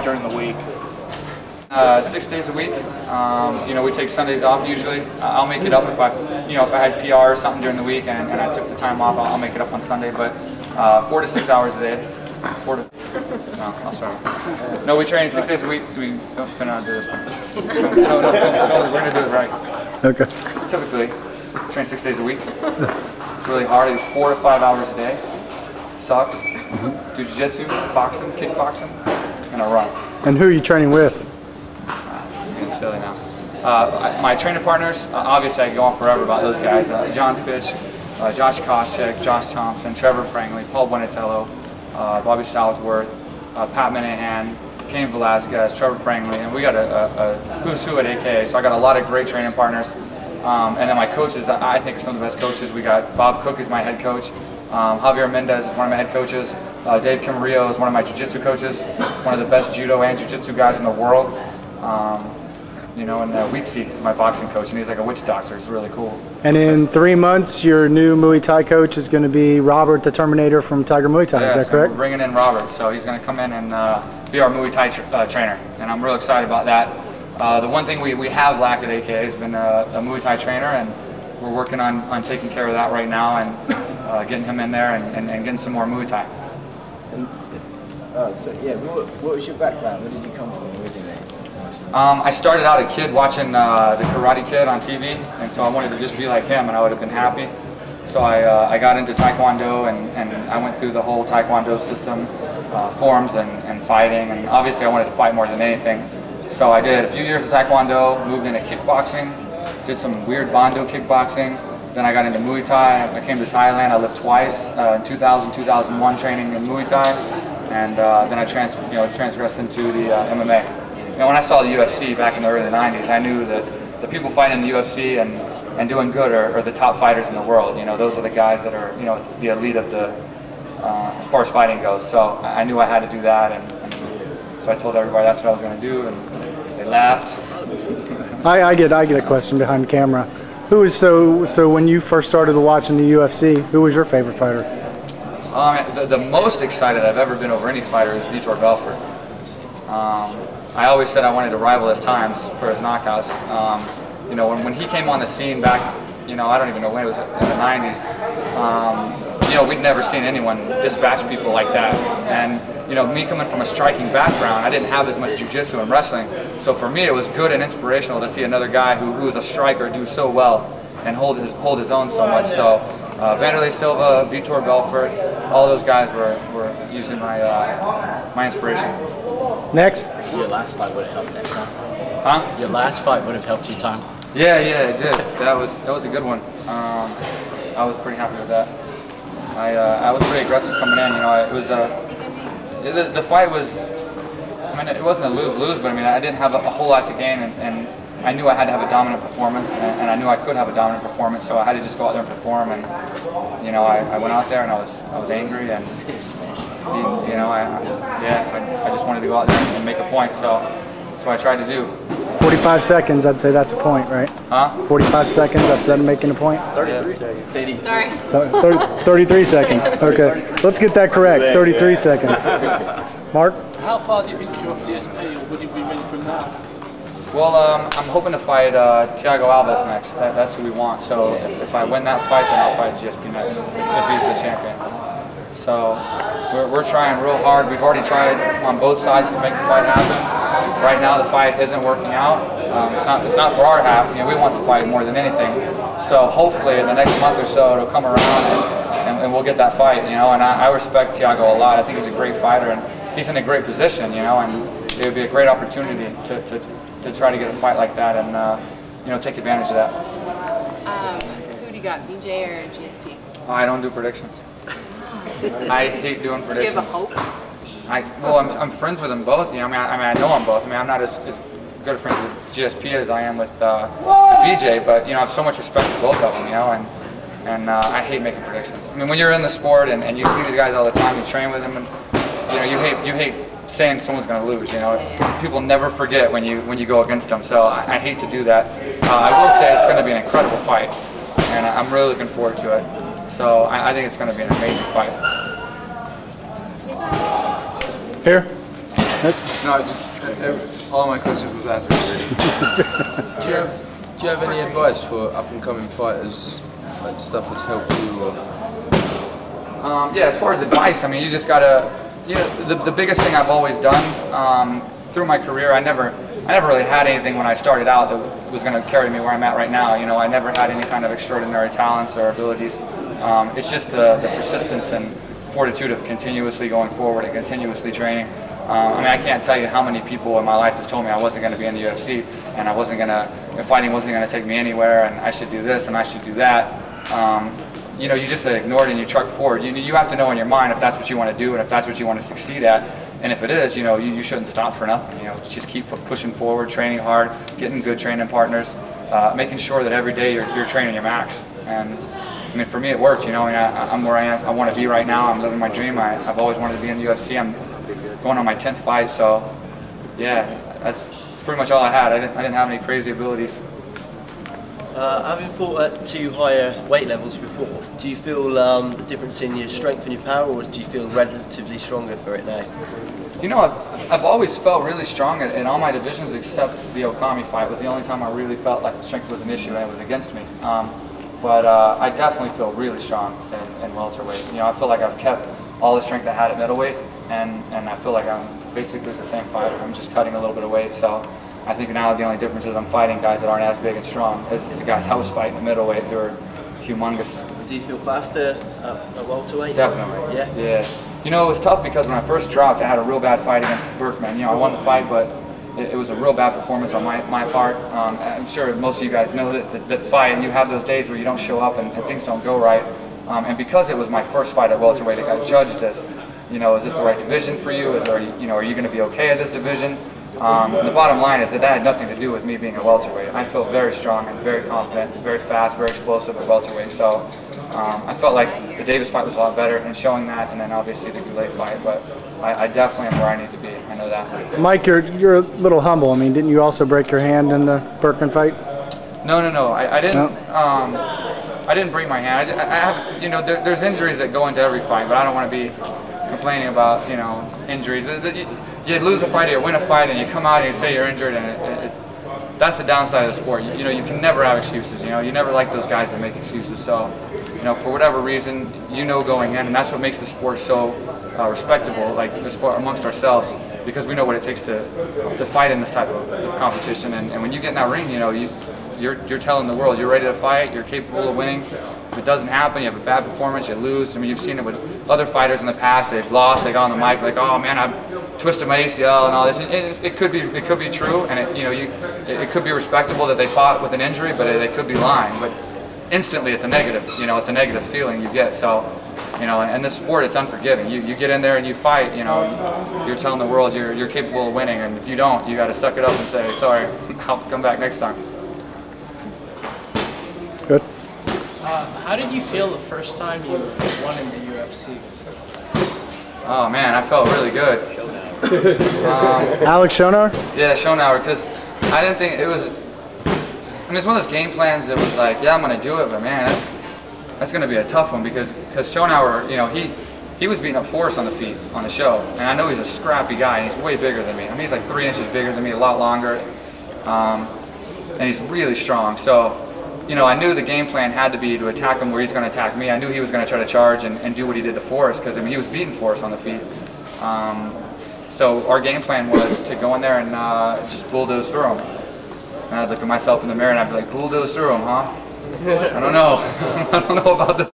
like during the week? 6 days a week. You know, we take Sundays off usually. I'll make it up if if I had PR or something during the week and I took the time off, I'll make it up on Sunday. But 4 to 6 hours a day. No, I'll start. No, we train 6 days a week. We don't know how to do this one. No, we're gonna do it right. Okay. Typically, train 6 days a week. It's really hard. It's 4 to 5 hours a day. It sucks. Do jiu-jitsu, boxing, kickboxing, and a run. And who are you training with? It's silly now. My training partners, obviously I can go on forever about those guys. John Fitch, Josh Koscheck, Josh Thompson, Trevor Prangley, Paul Buonatello, Bobby Southworth, Pat Minahan, Cain Velasquez, Trevor Prangley, and we got a who's who at AKA, so I got a lot of great training partners. And then my coaches, I think are some of the best coaches. We got Bob Cook is my head coach, Javier Mendez is one of my head coaches, Dave Camarillo is one of my jiu-jitsu coaches, one of the best judo and jiu-jitsu guys in the world. You know, and Wheatseed is my boxing coach, and he's like a witch doctor. It's really cool. And in 3 months, your new Muay Thai coach is going to be Robert the Terminator from Tiger Muay Thai. Yeah, is that correct? We're bringing in Robert, so he's going to come in and be our Muay Thai trainer, and I'm real excited about that. The one thing we have lacked at AKA has been a Muay Thai trainer, and we're working on taking care of that right now and getting him in there and getting some more Muay Thai. So yeah, what was your background? Where did you come from originally? I started out a kid watching the Karate Kid on TV, and so I wanted to just be like him, and I would have been happy. So I got into Taekwondo, and I went through the whole Taekwondo system, forms and fighting, and obviously I wanted to fight more than anything. So I did a few years of Taekwondo, moved into kickboxing, did some weird Bondo kickboxing, then I got into Muay Thai. I came to Thailand, I lived twice, in 2000, 2001 training in Muay Thai, and then I transgressed into the MMA. You know, when I saw the UFC back in the early 90s, I knew that the people fighting in the UFC and doing good are the top fighters in the world. You know, those are the guys that are, the elite of the, as far as fighting goes. So I knew I had to do that, and so I told everybody that's what I was going to do, and they laughed. I get a question behind the camera. Who is so when you first started watching the UFC, who was your favorite fighter? The most excited I've ever been over any fighter is Vitor Belfort. I always said I wanted to rival his times for his knockouts. You know, when he came on the scene back, I don't even know when it was, in the 90s, we'd never seen anyone dispatch people like that. And, me coming from a striking background, I didn't have as much jiu-jitsu and wrestling. So for me, it was good and inspirational to see another guy who was a striker do so well and hold his own so much. So Vanderlei Silva, Vitor Belfort, all those guys were usually my inspiration. Next. Your last fight would have helped that time. Huh? Your last fight would have helped you time. Yeah, it did. That was a good one. I was pretty happy with that. I was pretty aggressive coming in. It was the fight was. I mean, it wasn't a lose-lose, but I mean, I didn't have a whole lot to gain, and I knew I had to have a dominant performance, and I knew I could have a dominant performance, so I had to just go out there and perform. And I went out there and I was angry, and I just wanted to go out there and make a point. So that's what I tried to do. 45 seconds, I'd say that's a point, right? Huh? 45 seconds, that's them making a point? 33 seconds. Sorry. So 33 seconds. Okay, let's get that correct. 33 seconds. Mark? How far do you think you're off GSP, or would you be ready from now? Well, I'm hoping to fight Thiago Alves next. That's who we want. So if I win that fight, then I'll fight GSP next, if he's the champion. So we're trying real hard. We've already tried on both sides to make the fight happen. Right now the fight isn't working out. It's not for our half. We want the fight more than anything. So hopefully in the next month or so it'll come around and we'll get that fight. And I respect Thiago a lot. I think he's a great fighter and he's in a great position. And it would be a great opportunity to try to get a fight like that and take advantage of that. Who do you got, BJ or GSP? I don't do predictions. I hate doing predictions. Do you have a hope? I'm friends with them both. I know them both. I'm not as good friends with GSP as I am with BJ, but I have so much respect for both of them. And I hate making predictions. I mean, when you're in the sport and you see these guys all the time, you train with them, and you hate saying someone's going to lose. People never forget when you go against them. So I hate to do that. I will say it's going to be an incredible fight, and I'm really looking forward to it. So I think it's going to be an amazing fight. Here. No, all my questions was answered already. Do you have any advice for up and coming fighters, like stuff that's helped you? Or? Yeah, as far as advice, I mean, you just gotta. The biggest thing I've always done through my career, I never really had anything when I started out that was going to carry me where I'm at right now. You know, I never had any kind of extraordinary talents or abilities. It's just the persistence and fortitude of continuously going forward and continuously training. I mean, I can't tell you how many people in my life has told me I wasn't going to be in the UFC and I wasn't going to, fighting wasn't going to take me anywhere, and I should do this and I should do that. You know, you just ignore it and you truck forward. You have to know in your mind if that's what you want to do and if that's what you want to succeed at. And if it is, you know, you shouldn't stop for nothing. You know, just keep pushing forward, training hard, getting good training partners, making sure that every day you're training your max. And I mean, for me, it worked. You know, I mean, I'm where I want to be right now. I'm living my dream. I've always wanted to be in the UFC. I'm going on my 10th fight, so yeah, that's pretty much all I had. I didn't have any crazy abilities. Having fought at 2 higher weight levels before, do you feel the difference in your strength and your power, or do you feel relatively stronger for it now? You know, I've always felt really strong in all my divisions except the Okami fight. It was the only time I really felt like the strength was an issue and it was against me. But I definitely feel really strong in welterweight. You know, I feel like I've kept all the strength I had at middleweight, and I feel like I'm basically the same fighter. I'm just cutting a little bit of weight. So I think now the only difference is I'm fighting guys that aren't as big and strong as the guys I was fighting at middleweight who are humongous. Do you feel faster at welterweight? Definitely. Yeah? Yeah. You know, it was tough because when I first dropped, I had a real bad fight against Berkman. You know, I won the fight, but it was a real bad performance on my part. I'm sure most of you guys know that fight, and you have those days where you don't show up and things don't go right. And because it was my first fight at welterweight, it got judged as, you know, is this the right division for you? Are you going to be okay at this division? The bottom line is that had nothing to do with me being a welterweight. I feel very strong and very confident, very fast, very explosive at welterweight. So I felt like the Davis fight was a lot better in showing that, and then obviously the Goulet fight. But I definitely am where I need to be. I know that. Mike, you're a little humble. I mean, didn't you also break your hand in the Berkman fight? No. I didn't. No? I didn't break my hand. I have, you know, there's injuries that go into every fight, but I don't want to be complaining about, you know, injuries. You lose a fight or you win a fight and you come out and you say you're injured, and that's the downside of the sport. You know, you can never have excuses. You know, you never like those guys that make excuses. So, you know, for whatever reason, you know going in, and that's what makes the sport so respectable, like the sport amongst ourselves, because we know what it takes to fight in this type of competition. And when you get in that ring, you know, you're telling the world you're ready to fight, you're capable of winning. If it doesn't happen, you have a bad performance, you lose. I mean, you've seen it with other fighters in the past. They've lost, they got on the mic like, oh man, I've twisted my ACL and all this. It could be true, and it could be respectable that they fought with an injury, but they could be lying. But instantly, it's a negative. You know, it's a negative feeling you get. So, you know, in this sport, it's unforgiving. You get in there and you fight. You know, you're telling the world you're capable of winning, and if you don't, you got to suck it up and say, sorry, I'll come back next time. Good. How did you feel the first time you won in the UFC? Oh man, I felt really good. Alex Schonauer? Yeah, Schonauer, because I didn't think it was. I mean, it's one of those game plans that was like, yeah, I'm going to do it, but man, that's going to be a tough one because Schonauer, you know, he was beating up Forrest on the feet on the show, and I know he's a scrappy guy, and he's way bigger than me. I mean, he's like 3 inches bigger than me, a lot longer, and he's really strong. So, you know, I knew the game plan had to be to attack him where he's going to attack me. I knew he was going to try to charge and do what he did to Forrest, because I mean, he was beating Forrest on the feet. So our game plan was to go in there and just bulldoze through him. And I'd look at myself in the mirror and I'd be like, bulldoze through him, huh? I don't know. I don't know about this.